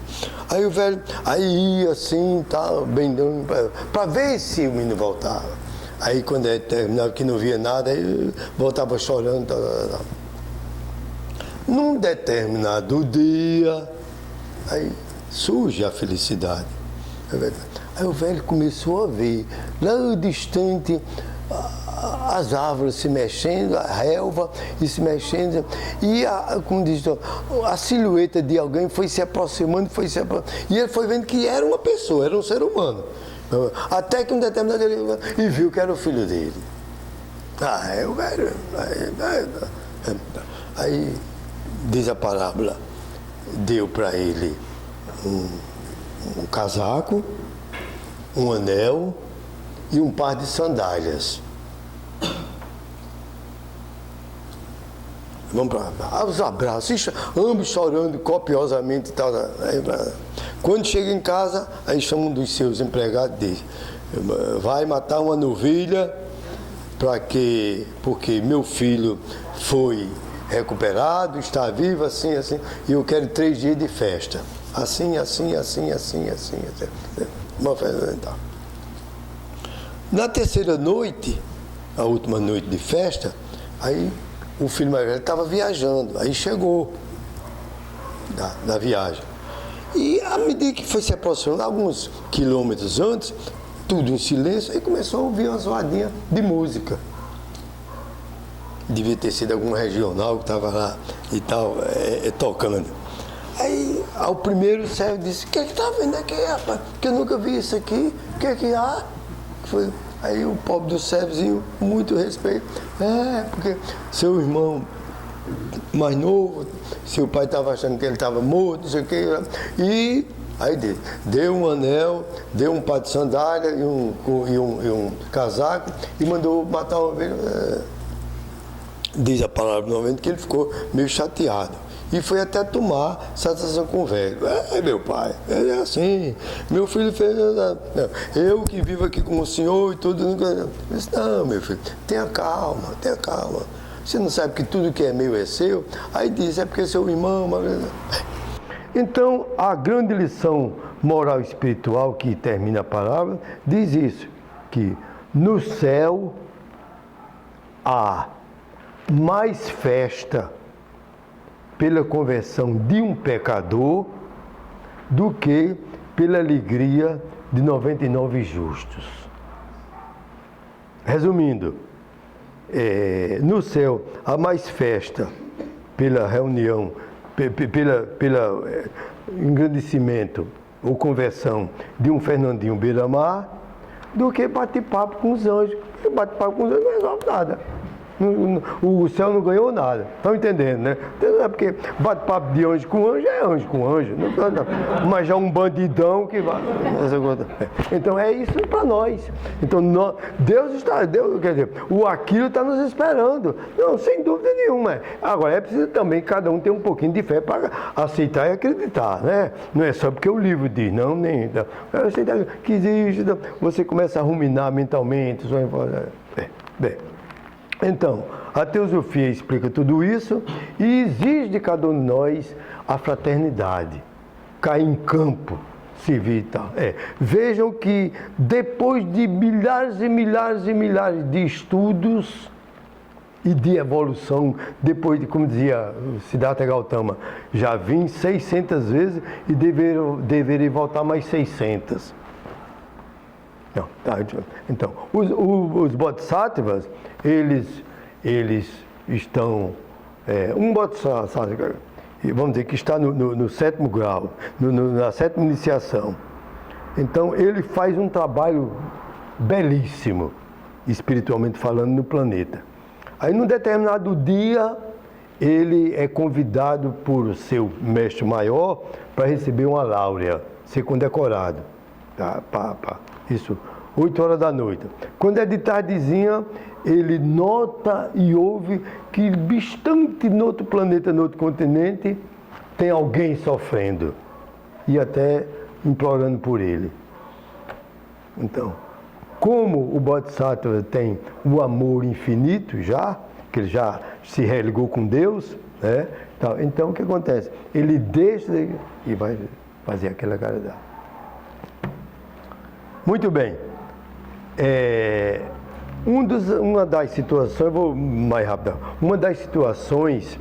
Aí o velho, ia assim, tal, bem dando, para ver se o menino voltava. Aí quando ele terminava que não via nada, aí voltava chorando. Tal. Num determinado dia, aí surge a felicidade. Aí o velho começou a ver, lá distante, as árvores se mexendo, a relva e se mexendo, e como diz, a silhueta de alguém foi se aproximando, e ele foi vendo que era uma pessoa, era um ser humano. Até que um determinado ele e viu que era o filho dele. O velho. Aí diz a parábola, deu para ele um casaco, um anel e um par de sandálias. Vamos para os abraços, ambos chorando copiosamente e tal. Quando chega em casa, aí chama um dos seus empregados e diz: vai matar uma novilha, porque meu filho foi recuperado, está vivo, assim, e eu quero 3 dias de festa. Assim. Uma festa então. Na terceira noite, a última noite de festa, aí o filho mais velho estava viajando, aí chegou da viagem. E à medida que foi se aproximando, alguns quilômetros antes, tudo em silêncio, aí começou a ouvir uma zoadinha de música. Devia ter sido algum regional que estava lá e tal, tocando. Aí ao primeiro servo disse: o que está vendo aqui, rapaz? Que eu nunca vi isso aqui, o que há? Foi. Aí o pobre do servozinho, muito respeito, porque seu irmão mais novo, seu pai estava achando que ele estava morto, não sei o quê, e aí deu um anel, deu um par de sandália e um casaco e mandou matar uma ovelha. Diz a palavra novamente que ele ficou meio chateado. E foi até tomar satisfação com o velho. Meu pai, é assim, meu filho fez. Eu que vivo aqui com o senhor e tudo. Eu disse: não, meu filho, tenha calma. Você não sabe que tudo que é meu é seu? Aí diz: é porque seu irmão. Então, a grande lição moral e espiritual que termina a palavra diz isso: que no céu há mais festa pela conversão de um pecador do que pela alegria de 99 justos. Resumindo, no céu há mais festa pela reunião, pelo engrandecimento ou conversão de um Fernandinho Beira-Mar do que bate-papo com os anjos. Porque bate-papo com os anjos não resolve nada. O céu não ganhou nada. Estão entendendo, né? É porque bate-papo de anjo com anjo é anjo com anjo. Não, mas já um bandidão que vai. Então é isso para nós. Então Deus, quer dizer, o Aquilo está nos esperando. Não, sem dúvida nenhuma. Agora é preciso também que cada um tenha um pouquinho de fé para aceitar e acreditar, né? Não é só porque o livro diz, não, nem. Então, aceitar que existe, então, você começa a ruminar mentalmente. Então, a teosofia explica tudo isso e exige de cada um de nós a fraternidade, cair em campo, se vir e tal. Vejam que depois de milhares e milhares e milhares de estudos e de evolução, depois de, como dizia Siddhartha Gautama, já vim 600 vezes e deveria voltar mais 600. Não, tá, então, os bodhisattvas, eles estão, um bodhisattva, vamos dizer que está no 7º grau, na 7ª iniciação. Então, ele faz um trabalho belíssimo, espiritualmente falando, no planeta. Aí, num determinado dia, ele é convidado por seu mestre maior para receber uma láurea, ser condecorado. Tá? Isso, 8 horas da noite. Quando é de tardezinha, ele nota e ouve que distante no outro planeta, no outro continente, tem alguém sofrendo e até implorando por ele. Então, como o Bodhisattva tem o amor infinito já, que ele já se religou com Deus, né? Então o que acontece? Ele deixa e vai fazer aquela caridade. Muito bem. Uma das situações, eu vou mais rápido, uma das situações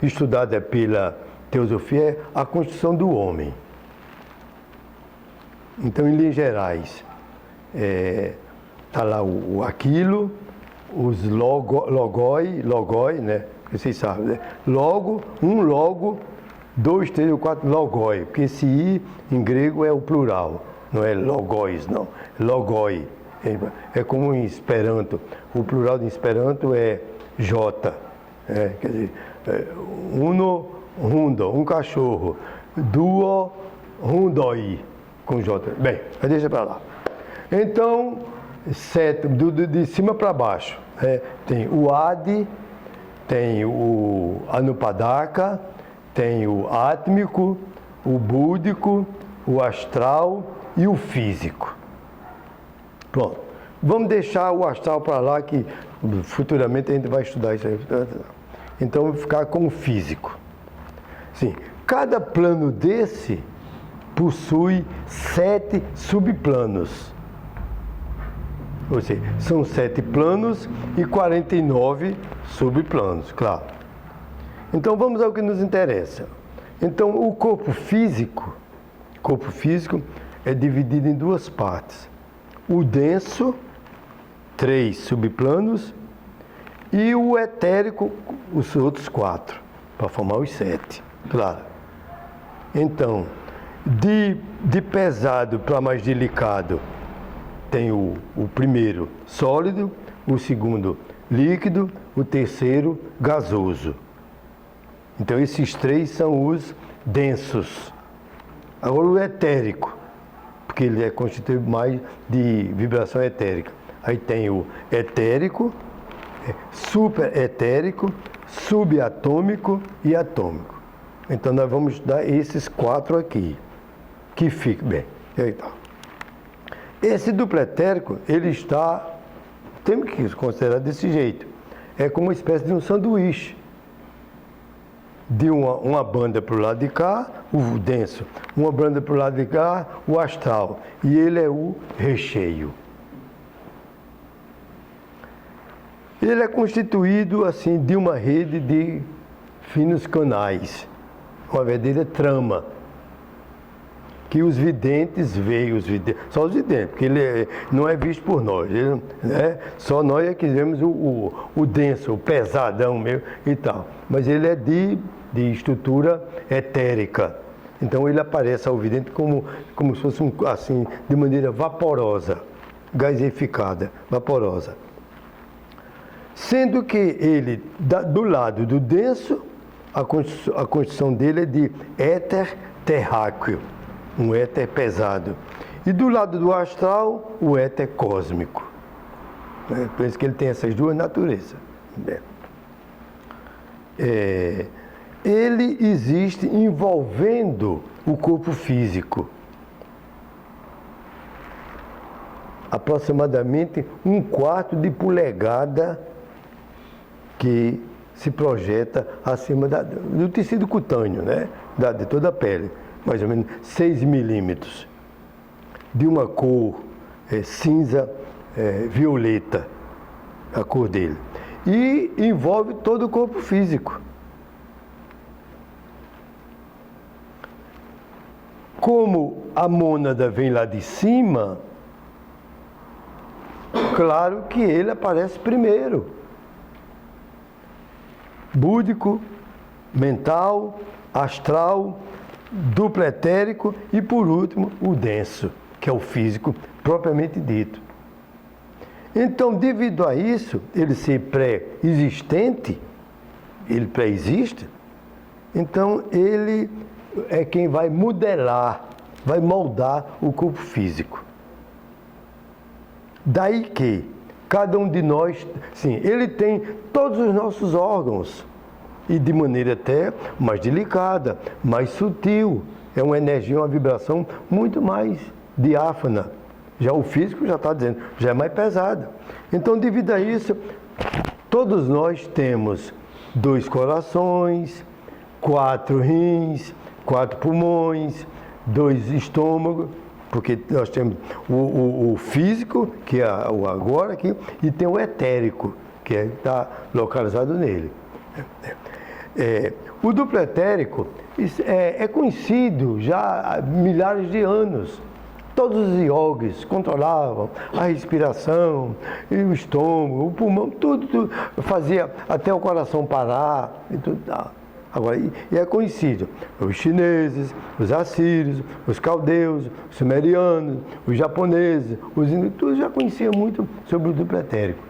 estudada pela teosofia é a construção do homem. Então, em linhas gerais, está lá o Aquilo, os logoi, né? Vocês sabem, né? Logo, 2, 3 ou 4 logoi, porque esse i em grego é o plural. não é logos, não, logoi. É como em Esperanto, o plural de Esperanto é J, quer dizer, uno, rundo, um cachorro, duo, rundoi, com J. Bem, deixa para lá. Então, sete, de cima para baixo, tem o Adi, tem o Anupadaka, tem o átmico, o búdico, o astral e o físico. Pronto. Vamos deixar o astral para lá, que futuramente a gente vai estudar isso aí. Então, vou ficar com o físico. Sim, cada plano desse possui 7 subplanos. Ou seja, são 7 planos e 49 subplanos, claro. Então, vamos ao que nos interessa. Então, o corpo físico é dividido em 2 partes. O denso, 3 subplanos, e o etérico, os outros 4, para formar os 7, claro. Então, de pesado para mais delicado, tem o primeiro sólido, o segundo líquido, o terceiro gasoso. Então, esses 3 são os densos. Agora, o etérico, porque ele é constituído mais de vibração etérica. Aí tem o etérico, superetérico, subatômico e atômico. Então nós vamos estudar esses 4 aqui, que fica bem. Então, esse duplo etérico, ele está, temos que considerar desse jeito, é como uma espécie de um sanduíche. De uma banda para o lado de cá, o denso, uma banda para o lado de cá, o astral, e ele é o recheio. Ele é constituído assim de uma rede de finos canais, uma verdadeira trama, que os videntes veem, só os videntes, porque ele não é visto por nós, só nós é que vemos o denso, o pesadão mesmo e tal, mas ele é de estrutura etérica. Então ele aparece ao vidente como se fosse assim, de maneira vaporosa, gasificada, vaporosa. Sendo que ele, do lado do denso, a constituição dele é de éter terráqueo, um éter pesado. E do lado do astral, o éter cósmico. Por isso que ele tem essas 2 naturezas. Ele existe envolvendo o corpo físico. Aproximadamente 1/4 de polegada que se projeta acima do tecido cutâneo, de toda a pele, mais ou menos 6 milímetros, de uma cor cinza violeta, a cor dele, e envolve todo o corpo físico. Como a mônada vem lá de cima, claro que ele aparece primeiro. Búdico, mental, astral, duplo etérico e, por último, o denso, que é o físico propriamente dito. Então, devido a isso, ele ser pré-existente, ele pré-existe, então ele é quem vai modelar, vai moldar o corpo físico. Daí que cada um de nós, sim, ele tem todos os nossos órgãos, e de maneira até mais delicada, mais sutil. É uma energia, uma vibração muito mais diáfana. Já o físico já está dizendo, já é mais pesado. Então, devido a isso, todos nós temos 2 corações, 4 rins, 4 pulmões, 2 estômagos, porque nós temos o físico, que é o agora aqui, e tem o etérico, que está localizado nele. O duplo etérico é conhecido já há milhares de anos. Todos os iogues controlavam a respiração, e o estômago, o pulmão, tudo fazia até o coração parar e tudo tal. Agora, e é conhecido, os chineses, os assírios, os caldeus, os sumerianos, os japoneses, os hindus, todos já conheciam muito sobre o duplo etérico.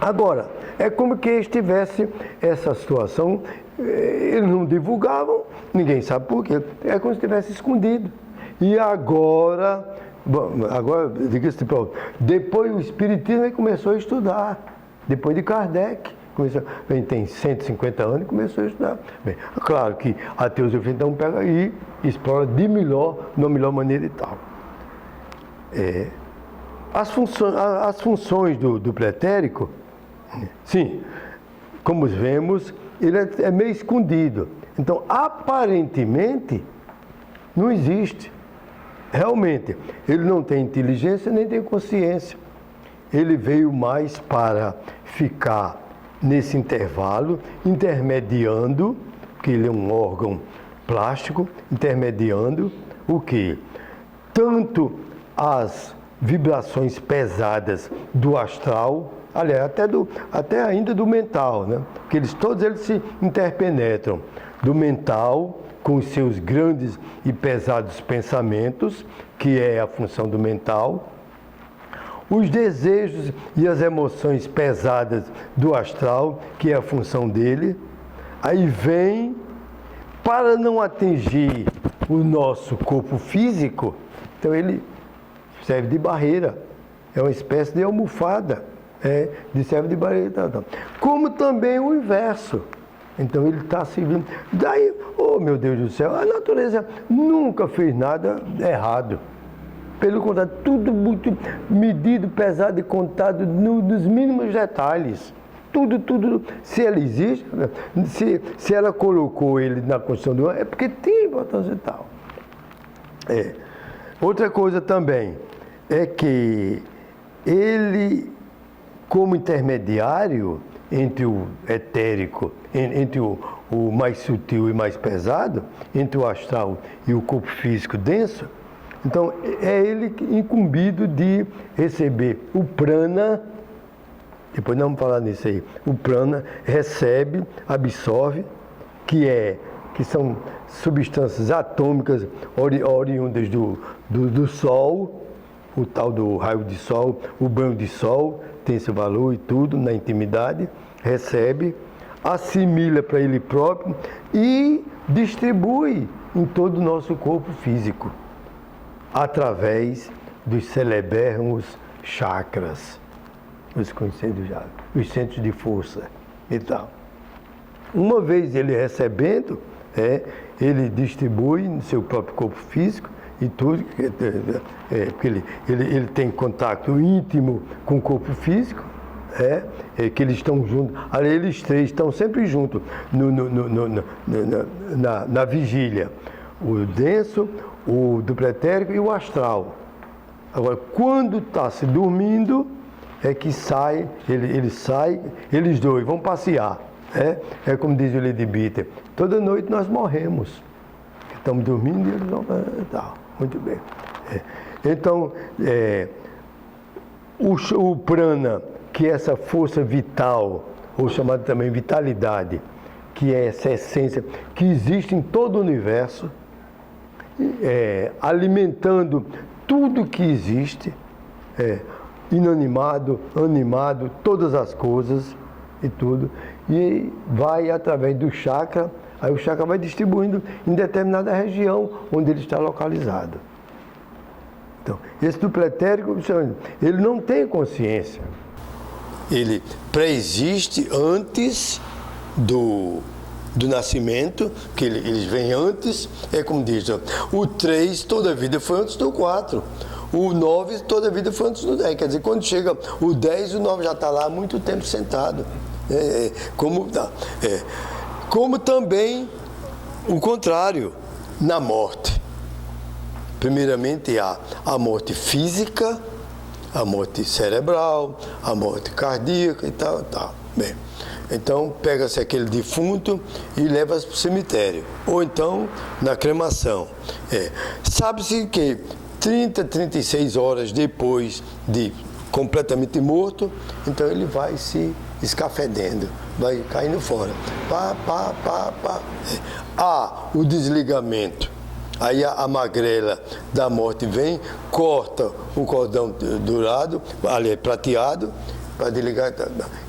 Agora, é como que estivesse essa situação, eles não divulgavam, ninguém sabe por quê, é como se estivesse escondido. E agora, diga-se, depois o Espiritismo começou a estudar, depois de Kardec. Tem 150 anos e começou a estudar. Bem, claro que a teosofia então pega e explora de melhor maneira e tal. As funções do duplo etérico, sim, como vemos, ele é meio escondido. Então, aparentemente, não existe. Realmente, ele não tem inteligência nem tem consciência. Ele veio mais para ficar nesse intervalo, intermediando, porque ele é um órgão plástico, intermediando o quê? Tanto as vibrações pesadas do astral, aliás, até ainda do mental, né? Porque todos eles se interpenetram. Do mental, com os seus grandes e pesados pensamentos, que é a função do mental, os desejos e as emoções pesadas do astral, que é a função dele, aí vem, para não atingir o nosso corpo físico, então ele serve de barreira, é uma espécie de almofada, serve de barreira. Como também o inverso. Então ele está servindo. Daí, oh meu Deus do céu, a natureza nunca fez nada errado. Pelo contrário, tudo muito medido, pesado e contado nos mínimos detalhes. Tudo, se ela existe, se ela colocou ele na construção do ano, é porque tem importância e tal. Outra coisa também é que ele, como intermediário entre o etérico, entre o mais sutil e mais pesado, entre o astral e o corpo físico denso, então, é ele incumbido de receber o prana, depois nós vamos falar nisso aí, o prana recebe, absorve, que são substâncias atômicas oriundas do Sol, o tal do raio de Sol, o banho de Sol, tem esse valor e tudo na intimidade, recebe, assimila para ele próprio e distribui em todo o nosso corpo físico, através dos celebérrimos chakras, os conhecidos já, os centros de força e tal. Uma vez ele recebendo, ele distribui no seu próprio corpo físico e tudo, porque ele tem contato íntimo com o corpo físico, que eles estão juntos, eles três estão sempre juntos na vigília, o denso, o duplo etérico e o astral. Agora, quando está se dormindo, é que sai, ele sai, eles dois vão passear. É como diz o Lady Bitter, toda noite nós morremos. Estamos dormindo e eles vão... Tá, muito bem. Então, o prana, que é essa força vital, ou chamada também vitalidade, que é essa essência que existe em todo o universo, alimentando tudo que existe, inanimado, animado, todas as coisas e tudo, e vai através do chakra, aí o chakra vai distribuindo em determinada região onde ele está localizado. Então, esse duplo etérico, ele não tem consciência. Ele pré-existe antes do nascimento, que eles vêm antes, como diz, o 3 toda a vida foi antes do 4, o 9 toda a vida foi antes do 10, quer dizer, quando chega o 10, o 9 já está lá há muito tempo sentado, como também o contrário, na morte. Primeiramente há a morte física, a morte cerebral, a morte cardíaca e tal. Bem, então pega-se aquele defunto e leva-se para o cemitério, ou então na cremação. Sabe-se que 36 horas depois de completamente morto, então ele vai se escafedendo, vai caindo fora. Pá, pá, pá, pá. O desligamento. Aí a magrela da morte vem, corta o cordão dourado, ali prateado, para desligar.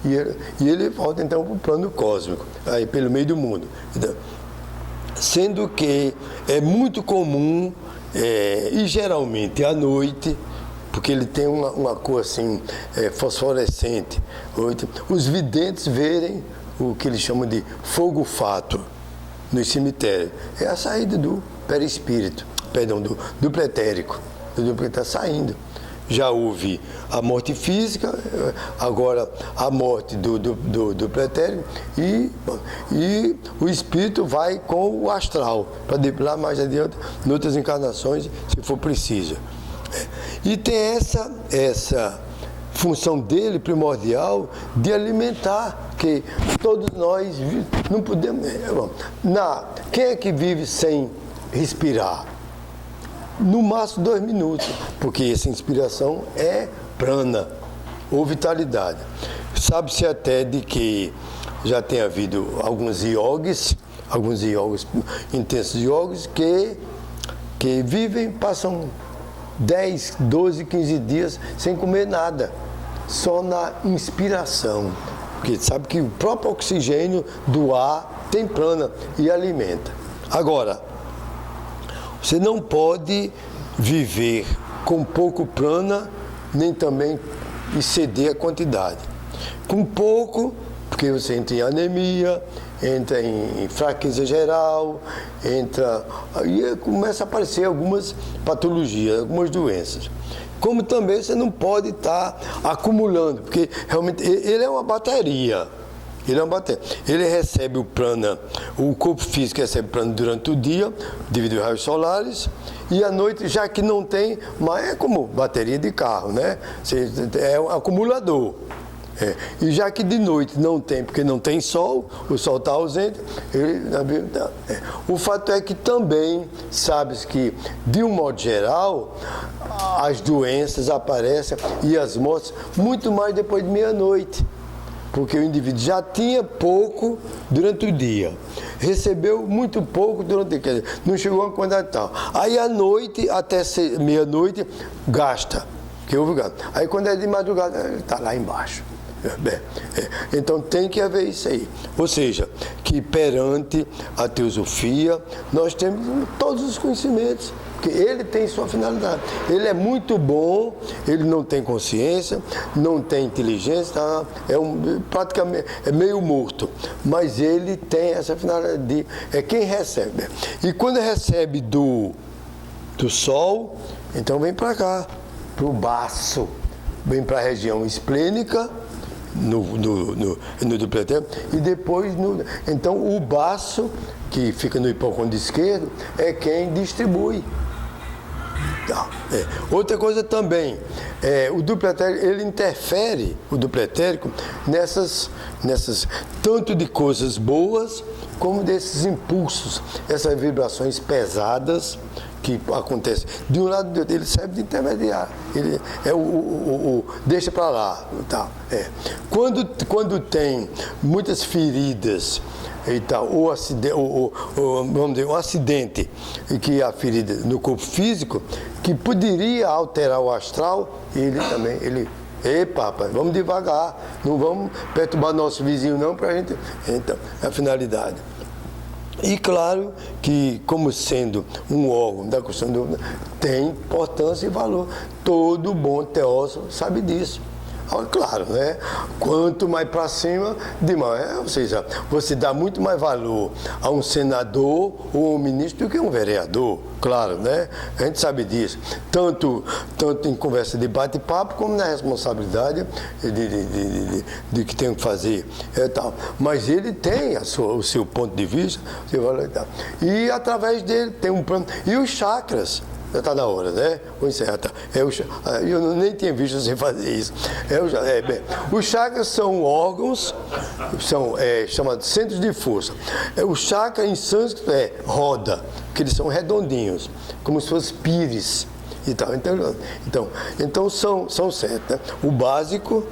E ele volta então para o plano cósmico, aí pelo meio do mundo. Então, sendo que é muito comum, e geralmente à noite, porque ele tem uma cor assim, fosforescente, os videntes verem o que eles chamam de fogo-fato no cemitério. É a saída do perispírito, perdão, do pretérico, que está saindo. Já houve a morte física, agora a morte do pretérito, e o espírito vai com o astral, para lá mais adiante, em outras encarnações, se for preciso. E tem essa função dele primordial de alimentar, que todos nós não podemos. Quem é que vive sem respirar? No máximo 2 minutos, porque essa inspiração é prana, ou vitalidade. Sabe-se até de que já tem havido alguns yogis intensos yogis, que vivem, passam 10, 12, 15 dias sem comer nada, só na inspiração. Porque sabe que o próprio oxigênio do ar tem prana e alimenta. Agora, você não pode viver com pouco prana, nem também exceder a quantidade. Com pouco, porque você entra em anemia, entra em fraqueza geral, e começa a aparecer algumas patologias, algumas doenças. Como também você não pode estar acumulando, porque realmente ele é uma bateria. Ele recebe o prana, o corpo físico recebe prana durante o dia, devido aos raios solares, e à noite, já que não tem, mas é como bateria de carro, né? É um acumulador. E já que de noite não tem, porque não tem sol, o sol está ausente, o fato é que também, sabes que, de um modo geral, as doenças aparecem e as mortes muito mais depois de meia-noite. Porque o indivíduo já tinha pouco durante o dia, recebeu muito pouco durante o dia, não chegou a uma quantidade tal. Aí à noite, até meia-noite, gasta, que houve gasto. Aí quando é de madrugada, ele está lá embaixo. Então tem que haver isso aí. Ou seja, que perante a teosofia, nós temos todos os conhecimentos. Porque ele tem sua finalidade. Ele é muito bom, ele não tem consciência, não tem inteligência, tá? Praticamente é meio morto. Mas ele tem essa finalidade é quem recebe. E quando recebe do sol, então vem para cá, para o baço, vem para a região esplênica, no dupletério, e depois então o baço, que fica no hipocôndrio esquerdo, é quem distribui. Outra coisa também, o dupletérico, ele interfere, o dupletérico, nessas tanto de coisas boas, como desses impulsos, essas vibrações pesadas que acontecem. De um lado, ele serve de intermediário, ele deixa para lá. Quando tem muitas feridas, e tal, vamos dizer, um acidente que a ferida no corpo físico, que poderia alterar o astral, epa, rapaz, vamos devagar, não vamos perturbar nosso vizinho não, para a gente. Então, é a finalidade. E claro que, como sendo um órgão da questão tem importância e valor. Todo bom teósofo sabe disso. Claro, né? Quanto mais para cima, demais. Ou seja, você dá muito mais valor a um senador ou um ministro do que a um vereador. Claro, né? A gente sabe disso. Tanto em conversa de bate-papo, como na responsabilidade de que tem que fazer. Tal. Mas ele tem o seu ponto de vista, e através dele tem um plano. E os chakras. Já está na hora, né? Vou encerrar. Tá. Eu nem tinha visto você fazer isso. Os chakras são órgãos, são chamados centros de força. O chakra em sânscrito é roda, porque eles são redondinhos, como se fossem pires e tal. Então são 7, né? O básico,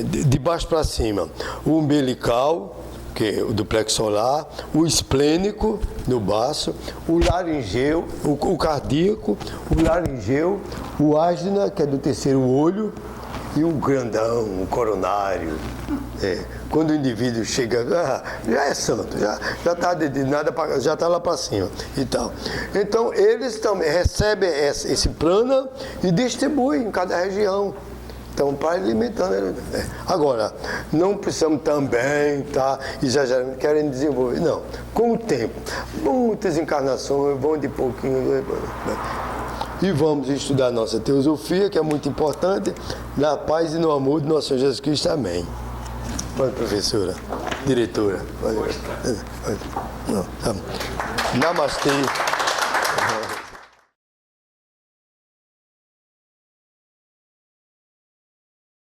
de baixo para cima, o umbilical, que é o do plexo solar, o esplênico no baço, o laringeu, o cardíaco, o laringeu, o ágina, que é do terceiro olho, e o grandão, o coronário. Quando o indivíduo chega, já é santo, já está já está lá para cima e tal. Então, eles também recebem esse prana e distribuem em cada região. Então, para alimentando. Agora, não precisamos também estar exagerando, querendo desenvolver. Não. Com o tempo, muitas encarnações vão de pouquinho. E vamos estudar nossa teosofia, que é muito importante, na paz e no amor de nosso Senhor Jesus Cristo. Amém. Pode, professora, diretora. Pode. Não, tá. Namastê.